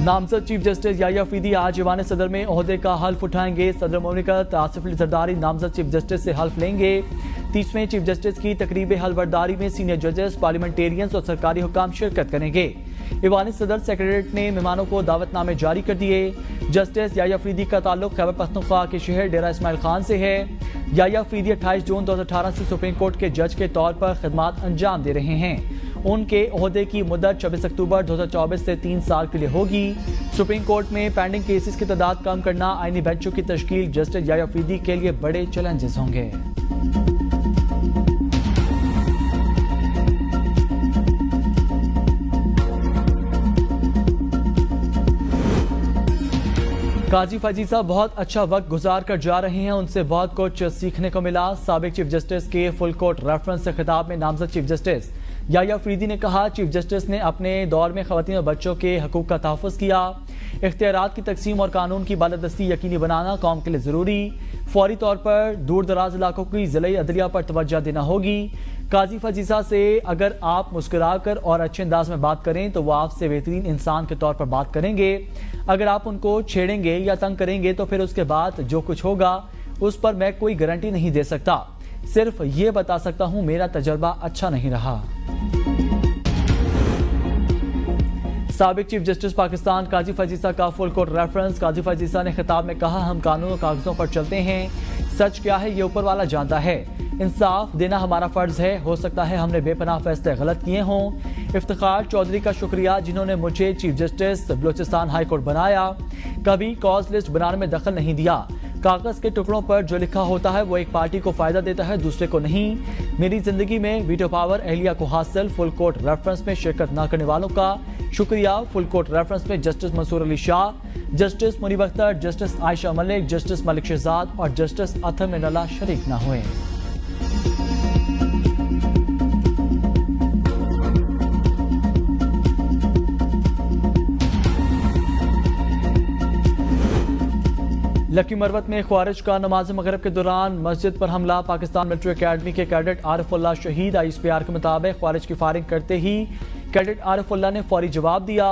नामजद chief justice Yahya Afridi आज Ivan सदर में ओहदे का हल्फ उठाएंगे। सदर मुमलिकत आसिफ अली जरदारी नामजद चीफ जस्टिस से हल्फ लेंगे। 30वें चीफ जस्टिस की तकरीब हलफबरदारी में सीनियर जजेस, पार्लियामेंटेरियंस और सरकारी हुक्काम शिरकत करेंगे। ईवान सदर सेक्रेटरीट ने मेहमानों को दावतनामे जारी कर दिए। जस्टिस याह्या अफरीदी का ताल्लुक खैबर पख्तूनख्वा के शहर डेरा इस्माइल खान से है। याह्या अफरीदी 28 जून 2018 से सुप्रीम कोर्ट के जज के तौर पर खिदमात अंजाम दे रहे हैं। उनके ओहदे की मुद्दत 26 अक्टूबर 2024 से 3 साल के लिए होगी। सुप्रीम कोर्ट में पेंडिंग केसेस की तादाद कम करना, आईनी बेंचों की तश्कील जस्टिस याह्या अफरीदी के लिए बड़े चैलेंजेस होंगे। काजी फजीसा बहुत अच्छा वक्त गुजार कर जा रहे हैं, उनसे बहुत कुछ सीखने को मिला। साबिक चीफ जस्टिस के फुल कोर्ट रेफरेंस से खिताब में नामजद चीफ जस्टिस याह्या अफरीदी ने कहा, चीफ जस्टिस ने अपने दौर में खवातीन और बच्चों के हकूक का तहफ़्फ़ुज़ किया। इख्तियारात की तकसीम और कानून की बालादस्ती यकीनी बनाना कौम के लिए ज़रूरी। फौरी तौर पर दूर दराज इलाकों की ज़िले अदलिया पर तवज्जो देना होगी। काजी फजीसा से अगर आप मुस्कुरा कर और अच्छे अंदाज में बात करें तो वो आपसे बेहतरीन इंसान के तौर पर बात करेंगे। अगर आप उनको छेड़ेंगे या तंग करेंगे तो फिर उसके बाद जो कुछ होगा उस पर मैं कोई गारंटी नहीं दे सकता। सिर्फ ये बता सकता हूं मेरा तजर्बा अच्छा नहीं रहा। साबिक चीफ जस्टिस पाकिस्तान काजी फजीसा का फुल कोर्ट रेफरेंस। काजी फजीसा ने खिताब में कहा, हम कानून और कागजों पर चलते हैं, सच क्या है ये ऊपर वाला जानता है, इंसाफ देना हमारा फर्ज है। हो सकता है हमने बेपनाह फैसले गलत किए हों। इफ्तिखार चौधरी का शुक्रिया जिन्होंने मुझे chief justice Balochistan high court बनाया। कभी कॉज लिस्ट बनाने में दखल नहीं दिया। कागज के टुकड़ों पर जो लिखा होता है वो एक पार्टी को फायदा देता है, दूसरे को नहीं। मेरी जिंदगी में वीटो पावर अहलिया को हासिल। फुल कोर्ट रेफरेंस में शिरकत न करने वालों का शुक्रिया। फुल कोर्ट रेफरेंस में justice Mansoor Ali Shah, justice Munib Akhtar, justice Ayesha Malik, justice Malik Shahzad और जस्टिस अथर मिनल्ला शरीक न हुए। लकी मरवत में ख्वारिज का नमाज मगरिब के दौरान मस्जिद पर हमला। पाकिस्तान मिलिट्री अकेडमी के कैडेट आरिफुल्लाह शहीद। ISPR के मुताबिक ख्वारिज की फायरिंग करते ही कैडेट आरिफुल्लाह ने फौरी जवाब दिया।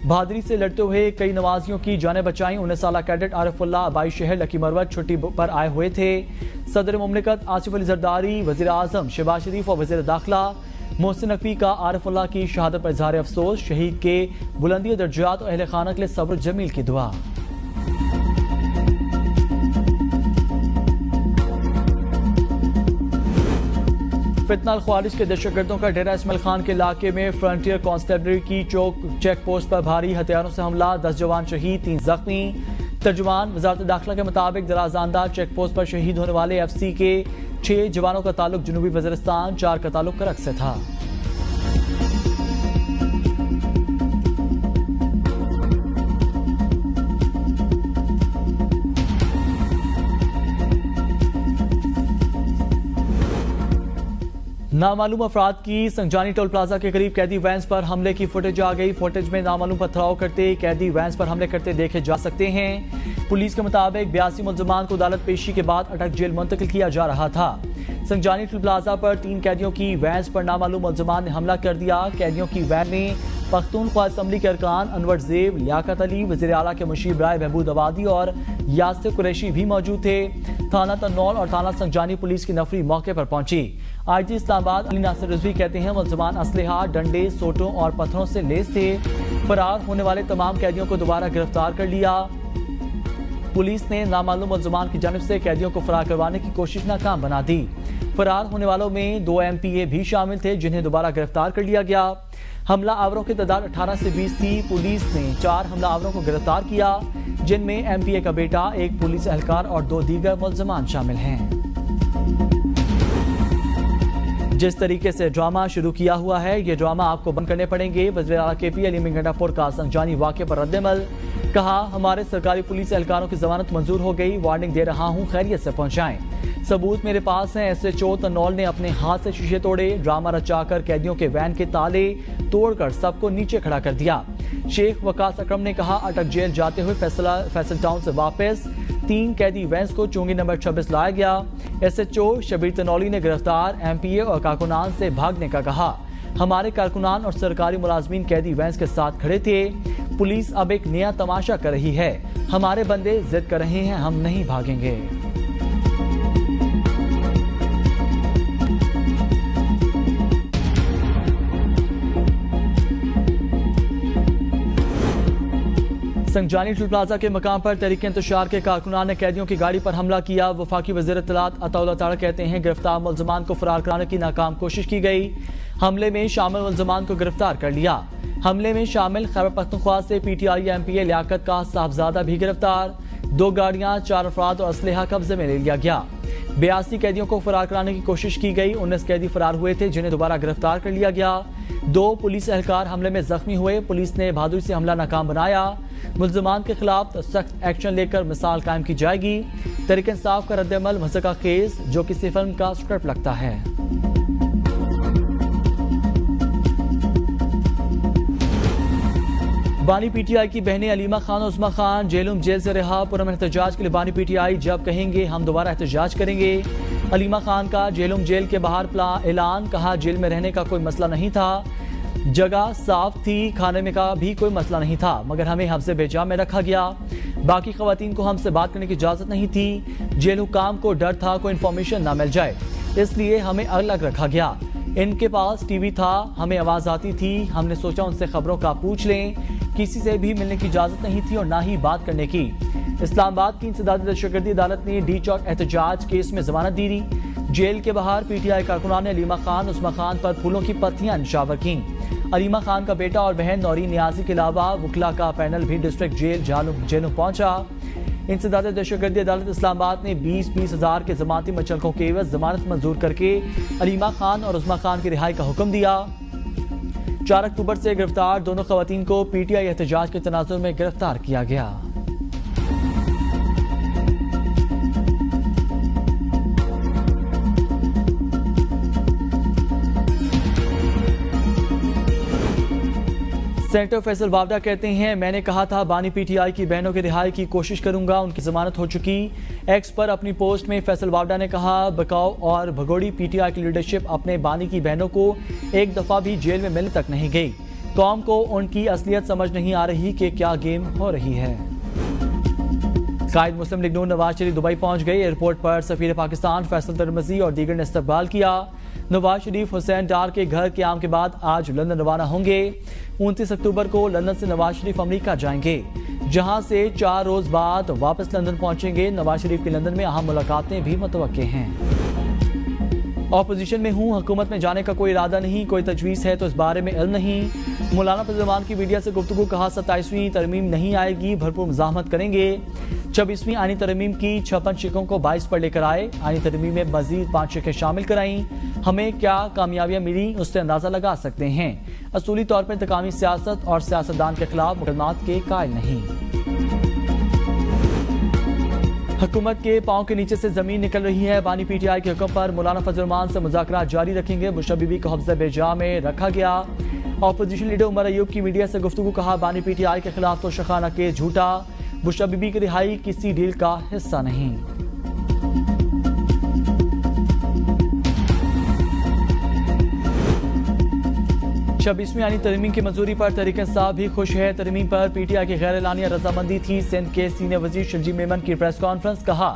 बहादुरी से लड़ते हुए कई नमाजियों की जानें बचाई। 19 साल कैडेट आरिफुल्लाह आबाई शहर लकी मरवत छुट्टी पर आए हुए थे। सदर मुमलिकत आसिफ अली जरदारी, वजीर आजम शहबाज शरीफ और वजीर दाखिला मोहसिन नकवी का आरिफुल्लाह की शहादत पर इजहार अफसोस। शहीद के बुलंदी दर्जात और अहले खाना के लिए सब्र जमील की दुआ। फितनाल ख्वारिज के दहशतगर्दों का डेरा इस्माइल खान के इलाके में फ्रंटियर कांस्टेबलरी की चेक पोस्ट पर भारी हथियारों से हमला। 10 जवान शहीद, 3 जख्मी। तर्जुमान वजारत दाखिला के मुताबिक दराजानदार चेक पोस्ट पर शहीद होने वाले FC के 6 जवानों का ताल्लुक जनूबी वज़ीरिस्तान, 4 का ताल्लुक करक से था। नामालूम अफराद की संजानी टोल प्लाजा के करीब कैदी वैन्स पर हमले की फुटेज आ गई। फुटेज में नामालूम पथराव करते कैदी वैन्स पर हमले करते देखे जा सकते हैं। पुलिस के मुताबिक 82 मुल्ज़िमान को अदालत पेशी के बाद अटक जेल मुंतकिल किया जा रहा था। संजानी टोल प्लाजा पर 3 कैदियों की वैन्स पर नामालूम मुल्ज़िमान ने हमला कर दिया। कैदियों की वैन में पख्तूनख्वा असम्बली के अरकान अनवर ज़ेब, लियाकत अली, वज़ीर आला के मुशीर राय महबूद आबादी और यासिर कुरैशी भी मौजूद थे। थाना तन्नौल और थाना संजानी पुलिस की नफरी मौके पर पहुंची। IG इस्लामाबाद अली नासिर रिजवी कहते हैं, मुल्ज़िमान असलहा, डंडे, सोटों और पत्थरों से लैस थे। फरार होने वाले तमाम कैदियों को दोबारा गिरफ्तार कर लिया। पुलिस ने नामालूम मुल्ज़िमान की जानिब से कैदियों को फरार करवाने की कोशिश नाकाम बना दी। फरार होने वालों में 2 MPA भी शामिल थे जिन्हें दोबारा गिरफ्तार कर लिया गया। हमला आवरों की तादाद 18 से 20 थी। पुलिस ने 4 हमला आवरों को गिरफ्तार किया जिनमें MPA का बेटा, एक पुलिस एहलकार और 2 दीगर मुल्ज़िमान शामिल हैं। जिस तरीके से ड्रामा शुरू किया हुआ है ये ड्रामा आपको बंद करने पड़ेंगे। वज़ीर आला KP अली गंडापुर का संजानी वाक़े पर रद्दमल। कहा, हमारे सरकारी पुलिस एहलकारों की जमानत मंजूर हो गई। वार्निंग दे रहा हूँ, खैरियत से पहुँचाएं। सबूत मेरे पास हैं। SHO तन्नौल ने अपने हाथ से शीशे तोड़े। ड्रामा रचाकर कैदियों के वैन के ताले तोड़कर सबको नीचे खड़ा कर दिया। शेख वकास अकरम ने कहा, अटक जेल जाते हुए फैसल टाउन से वापस 3 कैदी वैन्स को चुंगी नंबर 26 लाया गया। SHO शबीर तनौली ने गिरफ्तार MPA और कारकुनान से भागने का कहा। हमारे कारकुनान और सरकारी मुलाजमीन कैदी वैन्स के साथ खड़े थे। पुलिस अब एक नया तमाशा कर रही है। हमारे बंदे जिद कर रहे हैं, हम नहीं भागेंगे। संजानी टोल प्लाजा के मकाम पर तहरीक इंतशार के कारकुनान ने कैदियों की गाड़ी पर हमला किया। वफाकी वज़ीर इत्तलात अताउल्लाह तारा कहते हैं गिरफ्तार मुल्ज़मान को फरार कराने की नाकाम कोशिश की गई। हमले में शामिल मुल्ज़मान को गिरफ्तार कर लिया। हमले में शामिल खैबर पख्तूनख्वा से PTI MPA लियाकत का साहबजादा भी गिरफ्तार। 2 गाड़ियां, 4 अफराद और असलहा कब्जे में ले लिया गया। 82 कैदियों को फरार कराने की कोशिश की गई। 19 कैदी फरार हुए थे जिन्हें दोबारा गिरफ्तार कर लिया गया। 2 पुलिस एहलकार हमले में जख्मी हुए। पुलिस ने बहादुरी से हमला नाकाम बनाया। मुल्ज़मान के खिलाफ सख्त एक्शन लेकर मिसाल कायम की जाएगी। तहरीक इंसाफ का रद्द-ए-अमल मज़ाक़ खेज जो किसी फिल्म का स्क्रिप्ट लगता है। बानी PTI की बहनें अलीमा खान और उस्मा खान जेल से रिहा। पुरअमन एहतजाज के लिए बानी PTI जब कहेंगे हम दोबारा एहतजाज करेंगे। अलीमा खान का जेल के बाहर ऐलान, कहा जेल में रहने का कोई मसला नहीं था, जगह साफ थी, खाने में का भी कोई मसला नहीं था, मगर हमें हफ्ज़े बेजा में रखा गया। बाकी खवातीन को हमसे बात करने की इजाज़त नहीं थी। जेल हुकाम को डर था कोई इन्फॉर्मेशन ना मिल जाए, इसलिए हमें अलग रखा गया। इनके पास टीवी था, हमें आवाज़ आती थी, हमने सोचा उनसे खबरों का पूछ लें। किसी से भी मिलने की इजाज़त नहीं थी और ना ही बात करने की। इस्लामाबाद की इंसदादी दहशतगर्दी अदालत ने डी चौक एहतजाज केस में जमानत दी थी। जेल के बाहर PTI कारकुनान ने अलीमा खान, उस्मा खान पर फूलों की पत्तियां निशावर की। अलीमा खान का बेटा और बहन नौरीन नियाजी के अलावा वकला का पैनल भी डिस्ट्रिक्ट जेलों पहुंचा। इंसदादी दहशतगर्दी अदालत इस्लामाबाद ने 20-20 हज़ार के जमानती मचलकों के एवज जमानत मंजूर करके अलीमा खान और उस्मा खान की रिहाई का हुक्म दिया। 4 अक्टूबर से गिरफ्तार दोनों खवातीन को PTI एहतजाज के तनाजुर में गिरफ्तार किया गया। सेनेटर फैसल वावडा कहते हैं, मैंने कहा था बानी PTI की बहनों की रिहाई की कोशिश करूंगा, उनकी जमानत हो चुकी। एक्स पर अपनी पोस्ट में फैसल वावडा ने कहा, बकाव और भगोड़ी PTI की लीडरशिप अपने बानी की बहनों को एक दफा भी जेल में मिलने तक नहीं गई। कौम को उनकी असलियत समझ नहीं आ रही कि क्या गेम हो रही है। कायद मुस्लिम लीग नून नवाज शरीफ दुबई पहुंच गए। एयरपोर्ट पर सफीर पाकिस्तान फैसल तरमजी और दीगर ने इस्तकबाल किया। नवाज शरीफ हुसैन डार के घर क़याम के बाद आज लंदन रवाना होंगे। 29 अक्टूबर को लंदन से नवाज शरीफ अमेरिका जाएंगे, जहां से 4 रोज बाद वापस लंदन पहुंचेंगे। नवाज शरीफ की लंदन में अहम मुलाकातें भी मुतवक्के हैं। ऑपोजिशन में हूं, हुकूमत में जाने का कोई इरादा नहीं, कोई तजवीज़ है तो इस बारे में इल्म नहीं। मौलाना फजल रहमान की मीडिया से गुफ्तगू, कहा 27वीं तरमीम नहीं आएगी, भरपूर मुज़ाहमत करेंगे। 26वीं आनी तरमीम की 56 शिकों को 22 पर लेकर आए। आनी तरमीम में मजीद 5 शिकें शामिल कराई। हमें क्या कामयाबियां मिली उससे अंदाजा लगा सकते हैं। असूली तौर पर इंतकामी सियासत और सियासतदान के खिलाफ मुकदमात के कायल नहीं। हुकूमत के पांव के नीचे से जमीन निकल रही है। बानी PTI के हुक्म पर मौलाना फजल रहमान से मुज़ाकरात जारी रखेंगे। बुशरा बीबी को हफ्ज़े बेजा में रखा गया। ऑपोजिशन लीडर उमर अयूब की मीडिया से गुफ्तगू, कहा बानी PTI के खिलाफ तो शखाना केस झूठा, बुशरा बीबी की रिहाई किसी डील का हिस्सा नहीं। 26वीं आनी तरमीम की मंजूरी पर तहरीक इंसाफ भी खुश है। तरमीम पर PTI की गैर एलानिया रजामंदी थी। सिंध के सीनियर वजीर शर्जी मेमन की प्रेस कॉन्फ्रेंस, कहा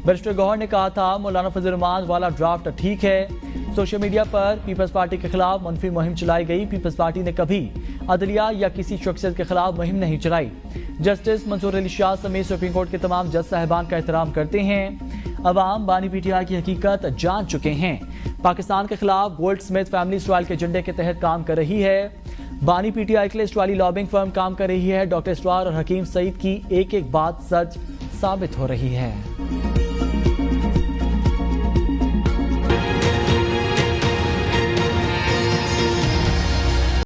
बैरिस्टर गौहर ने कहा था मौलाना फजल रहमान वाला ड्राफ्ट ठीक है। सोशल मीडिया पर पीपल्स पार्टी के खिलाफ मनफी मुहिम चलाई गई। पीपल्स पार्टी ने कभी अदलिया या किसी शख्सियत के खिलाफ मुहिम नहीं चलाई। जस्टिस मंसूर अली शाह समेत सुप्रीम कोर्ट के तमाम जज साहिबान का एहतराम करते हैं। अवाम बानी PTI की हकीकत जान चुके हैं। पाकिस्तान के खिलाफ गोल्ड स्मिथ फैमिली स्टाइल के एजेंडे के तहत काम कर रही है। बानी PTI के लिए इस्टवाली लॉबिंग फर्म काम कर रही है। डॉक्टर इस्टवार और हकीम सईद की एक एक बात सच साबित हो रही है।